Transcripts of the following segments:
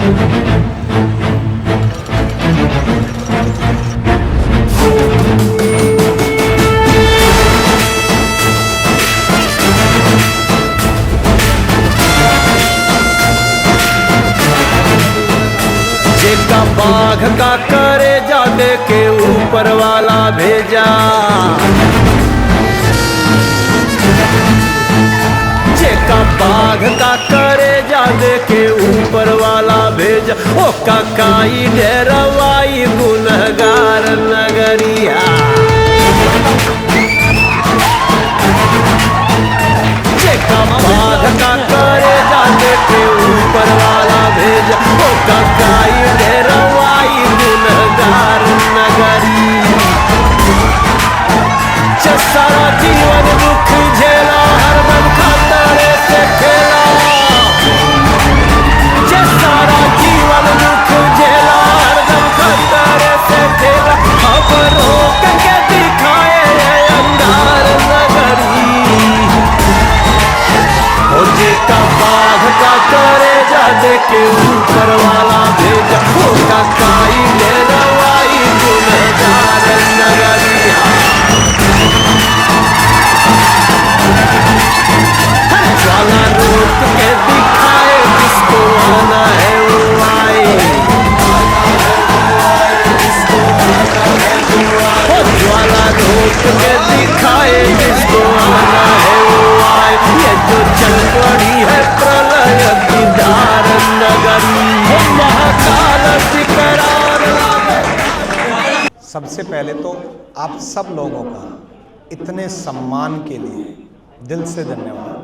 जेका बाघ का करे जादे के ऊपर वाला भेजा, जेका बाघ का करे जादे के ऊपर वाला भेजा, ओ काकाई डेरवाई गुनहगार नगरिया। जेका बाघ का करे जादे के ऊपर वाला भेजा, ओ काकाई डेरवाई गुनहगार नगरी। सारा जीवन दुख झेला, हरदम खतरे से खेला, सारा जीवन दुख झेला, हरदम खतरे से खेला। अब रोक के दिखाए अंगार नगरी, और जेका बाघ का करे जादे के ऊपर वाला भेजा, वो काकाई डेरवाई गुनहगार नगरी। ज्वाला रोक के दिखाए, जिसको आना है वो आए, ज्वाला रोक के दिखाए, जिसको आना है वो आए। ये जो चल पड़ी है प्रलय की धार नगरी, महाकाल सिकरार। सबसे पहले तो आप सब लोगों का इतने सम्मान के लिए दिल से धन्यवाद।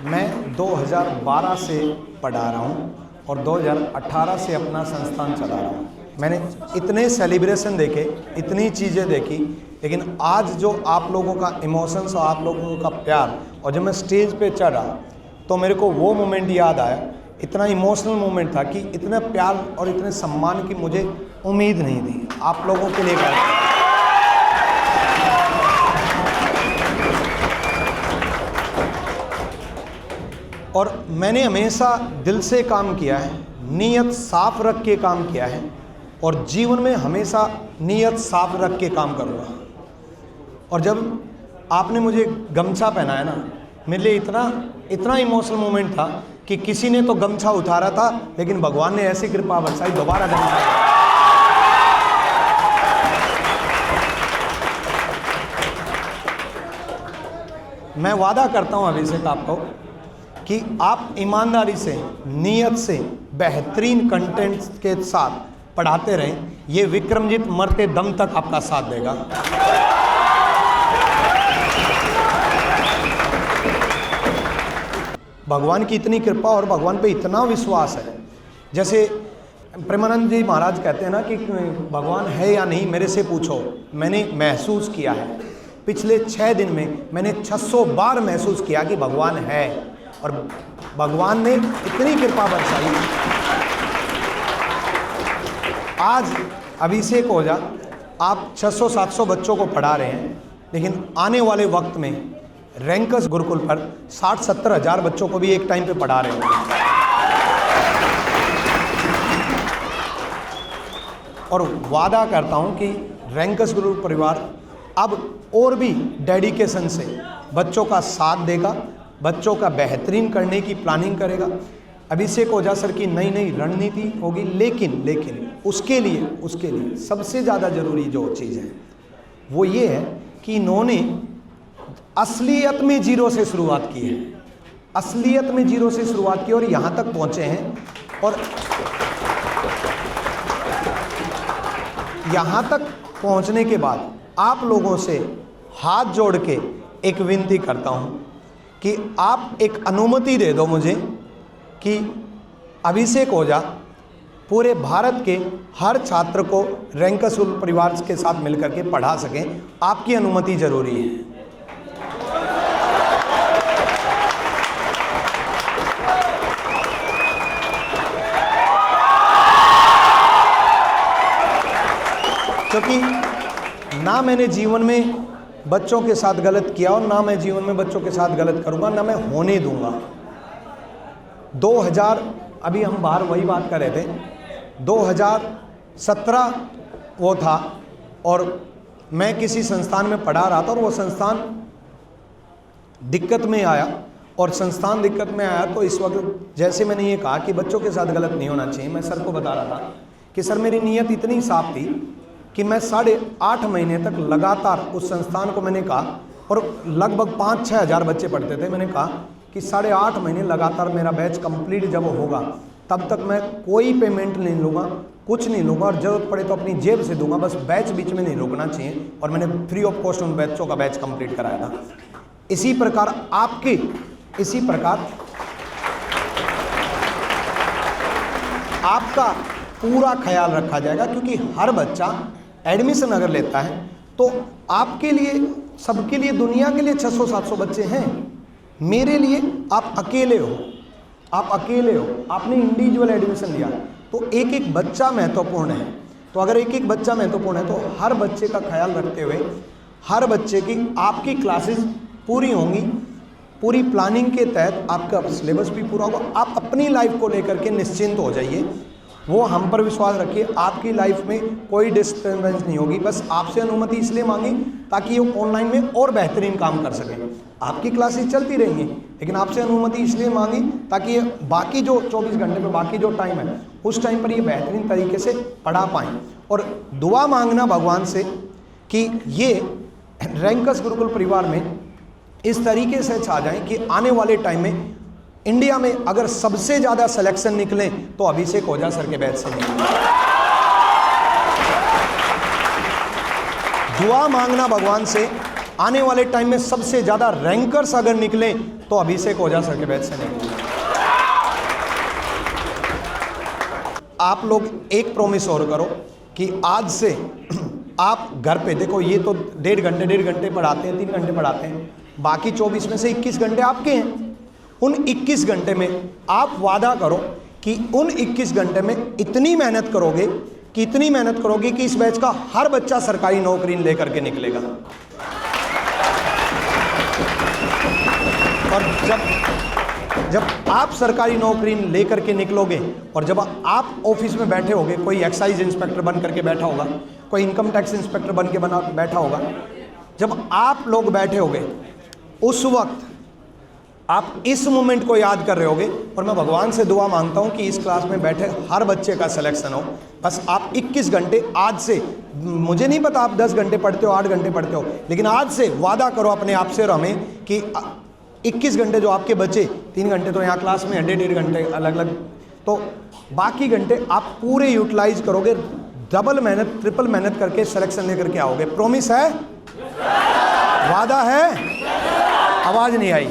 मैं 2012 से पढ़ा रहा हूँ और 2018 से अपना संस्थान चला रहा हूँ। मैंने इतने सेलिब्रेशन देखे, इतनी चीज़ें देखी, लेकिन आज जो आप लोगों का इमोशंस और आप लोगों का प्यार, और जब मैं स्टेज पे चढ़ा तो मेरे को वो मोमेंट याद आया। इतना इमोशनल मोमेंट था कि इतना प्यार और इतने सम्मान की मुझे उम्मीद नहीं थी आप लोगों के लिए। और मैंने हमेशा दिल से काम किया है, नीयत साफ रख के काम किया है, और जीवन में हमेशा नीयत साफ रख के काम करूँगा। और जब आपने मुझे गमछा पहनाया ना, मेरे लिए इतना इमोशनल मोमेंट था कि किसी ने तो गमछा उतारा था, लेकिन भगवान ने ऐसी कृपा बरसाई, दोबारा गमछा। मैं वादा करता हूं अभिषेक आपको कि आप ईमानदारी से, नियत से, बेहतरीन कंटेंट के साथ पढ़ाते रहें। ये विक्रमजीत मरते दम तक आपका साथ देगा। भगवान की इतनी कृपा और भगवान पे इतना विश्वास है। जैसे प्रेमानंद जी महाराज कहते हैं ना कि भगवान है या नहीं मेरे से पूछो। मैंने महसूस किया है, पिछले 6 दिन में मैंने 600 बार महसूस किया कि भगवान है, और भगवान ने इतनी कृपा बरसाई। आज अभिषेक ओझा आप 600-700 बच्चों को पढ़ा रहे हैं, लेकिन आने वाले वक्त में रैंकस गुरुकुल पर 60-70 हज़ार बच्चों को भी एक टाइम पे पढ़ा रहे हैं। और वादा करता हूं कि रैंकस गुरुकुल परिवार अब और भी डेडिकेशन से बच्चों का साथ देगा, बच्चों का बेहतरीन करने की प्लानिंग करेगा। अभिषेक ओझा सर की नई नई रणनीति होगी, लेकिन उसके लिए सबसे ज़्यादा ज़रूरी जो चीज़ है वो ये है कि इन्होंने असलियत में जीरो से शुरुआत की है, असलियत में जीरो से शुरुआत की और यहाँ तक पहुँचे हैं। और यहाँ तक पहुँचने के बाद आप लोगों से हाथ जोड़ के एक विनती करता हूँ कि आप एक अनुमति दे दो मुझे कि अभिषेक ओझा पूरे भारत के हर छात्र को रैंकस गुरुकुल परिवार के साथ मिलकर के पढ़ा सकें। आपकी अनुमति जरूरी है। क्योंकि ना मैंने जीवन में बच्चों के साथ गलत किया और ना मैं जीवन में बच्चों के साथ गलत करूँगा, ना मैं होने दूंगा। 2000 अभी हम बाहर वही बात कर रहे थे, 2017 वो था और मैं किसी संस्थान में पढ़ा रहा था और वो संस्थान दिक्कत में आया और संस्थान दिक्कत में आया तो इस वक्त जैसे मैंने ये कहा कि बच्चों के साथ गलत नहीं होना चाहिए, मैं सर को बता रहा था कि सर मेरी नीयत इतनी साफ थी कि मैं 8.5 महीने तक लगातार उस संस्थान को मैंने कहा, और लगभग 5-6 हज़ार बच्चे पढ़ते थे, मैंने कहा कि 8.5 महीने लगातार मेरा बैच कंप्लीट जब होगा तब तक मैं कोई पेमेंट नहीं लूँगा, कुछ नहीं लूँगा, और ज़रूरत पड़े तो अपनी जेब से दूंगा, बस बैच बीच में नहीं रोकना चाहिए। और मैंने फ्री ऑफ कॉस्ट उन बच्चों का बैच कंप्लीट कराया था। इसी प्रकार आपका पूरा ख्याल रखा जाएगा, क्योंकि हर बच्चा एडमिशन अगर लेता है तो आपके लिए, सबके लिए, दुनिया के लिए 600-700 बच्चे हैं, मेरे लिए आप अकेले हो, आपने इंडिविजुअल एडमिशन लिया, तो एक एक बच्चा महत्वपूर्ण है। तो अगर एक एक बच्चा महत्वपूर्ण है तो हर बच्चे का ख्याल रखते हुए हर बच्चे की आपकी क्लासेस पूरी होंगी, पूरी प्लानिंग के तहत आपका सिलेबस भी पूरा होगा। आप अपनी लाइफ को लेकर के निश्चिंत हो जाइए, वो हम पर विश्वास रखिए, आपकी लाइफ में कोई डिस्टर्बेंस नहीं होगी। बस आपसे अनुमति इसलिए मांगी ताकि वो ऑनलाइन में और बेहतरीन काम कर सकें। आपकी क्लासेस चलती रहेंगी, लेकिन आपसे अनुमति इसलिए मांगी ताकि ये बाकी जो 24 घंटे में बाकी जो टाइम है उस टाइम पर ये बेहतरीन तरीके से पढ़ा पाएँ। और दुआ मांगना भगवान से कि ये रैंकस गुरुकुल परिवार में इस तरीके से छा जाएं कि आने वाले टाइम में इंडिया में अगर सबसे ज़्यादा सिलेक्शन निकले तो अभिषेक ओझा सर के बैच से निकले। दुआ मांगना भगवान से, आने वाले टाइम में सबसे ज़्यादा रैंकर्स अगर निकले तो अभिषेक ओझा सर के बैच से निकले। आप लोग एक प्रॉमिस और करो कि आज से आप घर पे देखो, ये तो 1.5 घंटे पढ़ाते हैं, 3 घंटे पढ़ाते हैं, बाकी 24 में से 21 घंटे आपके हैं। उन 21 घंटे में आप वादा करो कि उन 21 घंटे में इतनी मेहनत करोगे कि इस बैच का हर बच्चा सरकारी नौकरी लेकर के निकलेगा। और जब आप सरकारी नौकरी लेकर के निकलोगे और जब आप ऑफिस में बैठे होगे, कोई एक्साइज इंस्पेक्टर बन करके बैठा होगा, कोई इनकम टैक्स इंस्पेक्टर बन के बैठा होगा, जब आप लोग बैठे होगे उस वक्त आप इस मोमेंट को याद कर रहे होगे। और मैं भगवान से दुआ मांगता हूं कि इस क्लास में बैठे हर बच्चे का सिलेक्शन हो। बस आप 21 घंटे आज से, मुझे नहीं पता आप 10 घंटे पढ़ते हो, 8 घंटे पढ़ते हो, लेकिन आज से वादा करो अपने आप से और हमें कि 21 घंटे जो आपके बचे, 3 घंटे तो यहाँ क्लास में, 1.5 घंटे अलग अलग, तो बाकी घंटे आप पूरे यूटिलाइज करोगे, डबल मेहनत, ट्रिपल मेहनत करके सिलेक्शन लेकर के आओगे। प्रॉमिस है? वादा है? आवाज नहीं आई।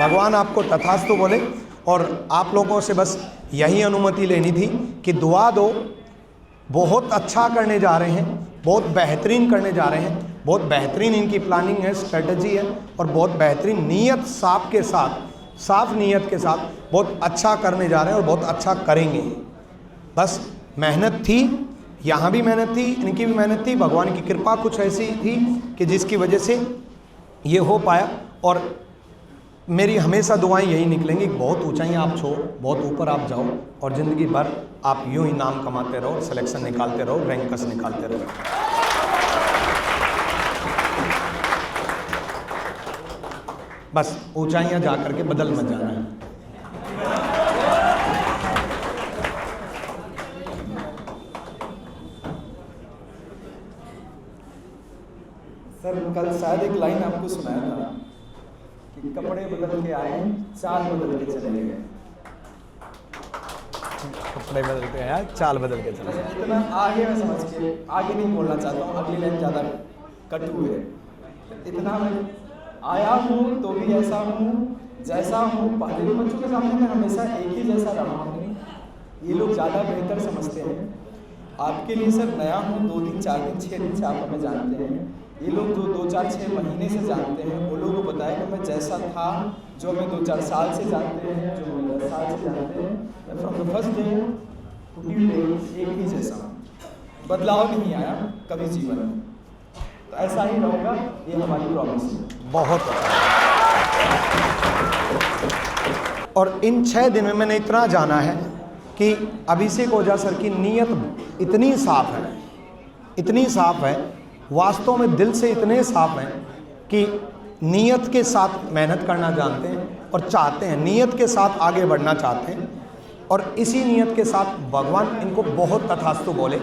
भगवान आपको तथास्तु बोले। और आप लोगों से बस यही अनुमति लेनी थी कि दुआ दो, बहुत अच्छा करने जा रहे हैं, बहुत बेहतरीन करने जा रहे हैं, बहुत बेहतरीन इनकी प्लानिंग है, स्ट्रेटजी है, और बहुत बेहतरीन नीयत साफ के साथ, साफ नीयत के साथ बहुत अच्छा करने जा रहे हैं और बहुत अच्छा करेंगे। बस मेहनत थी, यहाँ भी मेहनत थी, इनकी भी मेहनत थी, भगवान की कृपा कुछ ऐसी थी कि जिसकी वजह से ये हो पाया। और मेरी हमेशा दुआएं यही निकलेंगी, बहुत ऊंचाइयां आप छो, बहुत ऊपर आप जाओ, और ज़िंदगी भर आप यूं ही नाम कमाते रहो, सिलेक्शन निकालते रहो, रैंकस निकालते रहो। बस ऊंचाइयां जा करके बदल मत जाना है। सर कल शायद एक लाइन आपको सुनाया था कि कपड़े बदल के आए, चाल बदल के चले गए। कपड़े बदल के आया, चाल बदल के चले गए। इतना आगे मैं समझ के आगे नहीं बोलना चाहता हूँ, अगली लाइन ज़्यादा कटु है। इतना मैं आया हूँ तो भी ऐसा हूँ जैसा हूँ, पहले बच्चों के सामने मैं हमेशा एक ही जैसा रहा हूँ। ये लोग ज़्यादा बेहतर समझते हैं। आपके लिए सर नया हूँ, 2 दिन 4 दिन 6 दिन से आप हमें जानते हैं। ये लोग जो 2-4-6 महीने से जानते हैं, वो लोगों को बताया कि मैं जैसा था, जो हमें 2-4 साल से जानते हैं, जो हमें 10 साल से जानते हैं, from the first day to till day एक ही जैसा हूँ। बदलाव नहीं आया कभी जीवन में। तो ऐसा ही रहूँगा, ये हमारी प्रॉमिस है। बहुत अच्छा। और इन 6 दिन में मैंने इतना जाना है कि अभिषेक ओझा सर की नीयत इतनी साफ है, इतनी साफ है, वास्तव में दिल से इतने साफ हैं कि नीयत के साथ मेहनत करना जानते हैं और चाहते हैं, नीयत के साथ आगे बढ़ना चाहते हैं। और इसी नीयत के साथ भगवान इनको बहुत तथास्तु बोले,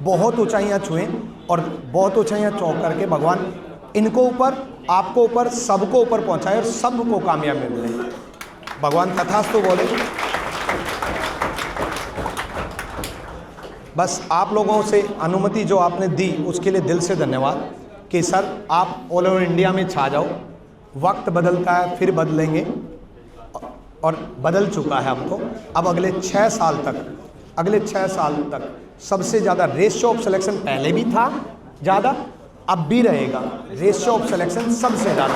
बहुत ऊंचाइयां छुएं और बहुत ऊंचाइयां चौंक करके भगवान इनको ऊपर, आपको ऊपर, सबको ऊपर पहुंचाए और सबको कामयाबी मिले। भगवान तथास्तु बोले। बस आप लोगों से अनुमति जो आपने दी उसके लिए दिल से धन्यवाद कि सर आप ऑल ओवर इंडिया में छा जाओ। वक्त बदलता है, फिर बदलेंगे और बदल चुका है अब तो। अब अगले 6 साल तक सबसे ज़्यादा रेशियो ऑफ सिलेक्शन पहले भी था ज़्यादा, अब भी रहेगा। रेशियो ऑफ सिलेक्शन सबसे ज़्यादा।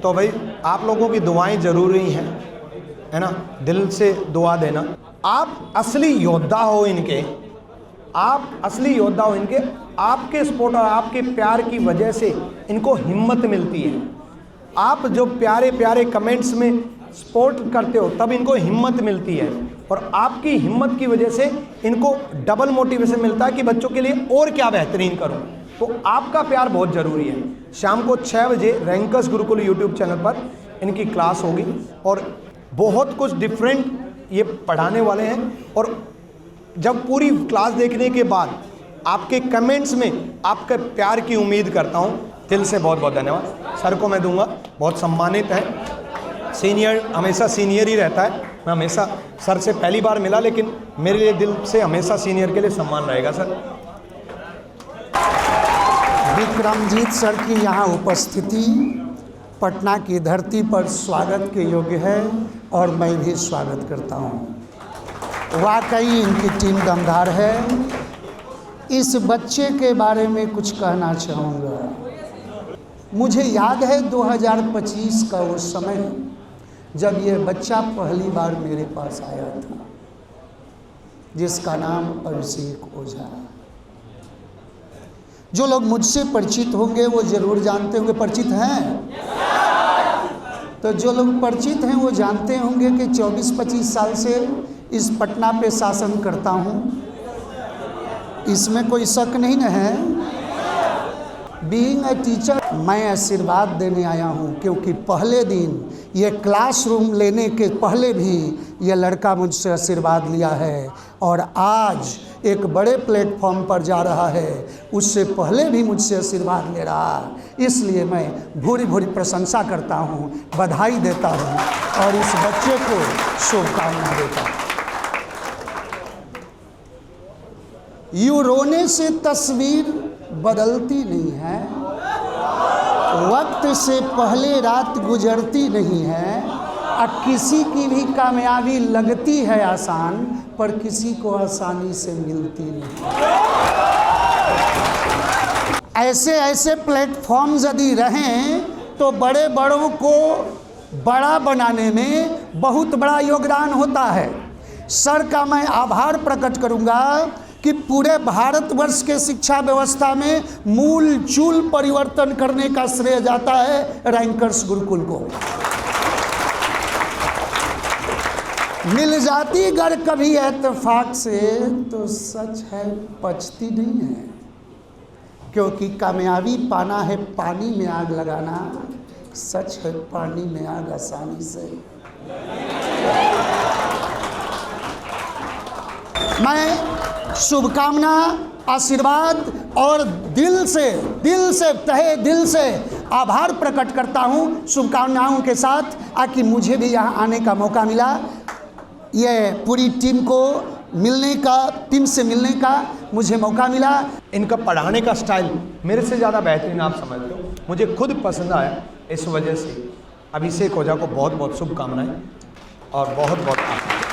तो भाई आप लोगों की दुआएं ज़रूरी हैं, है ना, दिल से दुआ देना। आप असली योद्धा हो इनके, आप असली योद्धा हो इनके। आपके सपोर्ट और आपके प्यार की वजह से इनको हिम्मत मिलती है। आप जो प्यारे प्यारे कमेंट्स में सपोर्ट करते हो तब इनको हिम्मत मिलती है, और आपकी हिम्मत की वजह से इनको डबल मोटिवेशन मिलता है कि बच्चों के लिए और क्या बेहतरीन करूं। तो आपका प्यार बहुत ज़रूरी है। शाम को 6 बजे रैंकर्स गुरुकुल यूट्यूब चैनल पर इनकी क्लास होगी और बहुत कुछ डिफरेंट ये पढ़ाने वाले हैं। और जब पूरी क्लास देखने के बाद आपके कमेंट्स में आपके प्यार की उम्मीद करता हूं। दिल से बहुत बहुत धन्यवाद। सर को मैं दूंगा, बहुत सम्मानित है। सीनियर हमेशा सीनियर ही रहता है। मैं हमेशा सर से पहली बार मिला, लेकिन मेरे लिए दिल से हमेशा सीनियर के लिए सम्मान रहेगा सर। विक्रमजीत सर की यहाँ उपस्थिति पटना की धरती पर स्वागत के योग्य है और मैं भी स्वागत करता हूँ। वाकई इनकी टीम दमदार है। इस बच्चे के बारे में कुछ कहना चाहूँगा। मुझे याद है 2025 का वो समय जब ये बच्चा पहली बार मेरे पास आया था, जिसका नाम अभिषेक ओझा। जो लोग मुझसे परिचित होंगे वो जरूर जानते होंगे, परिचित हैं? तो जो लोग परिचित हैं वो जानते होंगे कि 24-25 साल से इस पटना पे शासन करता हूँ। इसमें कोई शक नहीं न है। बीइंग ए टीचर मैं आशीर्वाद देने आया हूँ, क्योंकि पहले दिन ये क्लासरूम लेने के पहले भी ये लड़का मुझसे आशीर्वाद लिया है और आज एक बड़े प्लेटफॉर्म पर जा रहा है, उससे पहले भी मुझसे आशीर्वाद ले रहा है। इसलिए मैं भूरी भूरी प्रशंसा करता हूँ, बधाई देता हूँ और इस बच्चे को शुभकामना देता हूँ। यूँ रोने से तस्वीर बदलती नहीं है, वक्त से पहले रात गुजरती नहीं है, और किसी की भी कामयाबी लगती है आसान, पर किसी को आसानी से मिलती नहीं। ऐसे ऐसे प्लेटफॉर्म यदि रहें तो बड़े बड़ों को बड़ा बनाने में बहुत बड़ा योगदान होता है। सर का मैं आभार प्रकट करूंगा कि पूरे भारतवर्ष के शिक्षा व्यवस्था में मूल चूल परिवर्तन करने का श्रेय जाता है रैंकर्स गुरुकुल को। मिल जाती गर कभी इत्तेफाक से तो सच है पचती नहीं है, क्योंकि कामयाबी पाना है पानी में आग लगाना, सच है पानी में आग आसानी से। मैं शुभकामना, आशीर्वाद और दिल से तहे दिल से आभार प्रकट करता हूँ शुभकामनाओं के साथ, आकि मुझे भी यहाँ आने का मौका मिला। ये पूरी टीम से मिलने का मुझे मौका मिला। इनका पढ़ाने का स्टाइल मेरे से ज़्यादा बेहतरीन आप समझते हो, मुझे खुद पसंद आया। इस वजह से अभिषेक ओझा को बहुत बहुत शुभकामनाएं और बहुत बहुत आभार।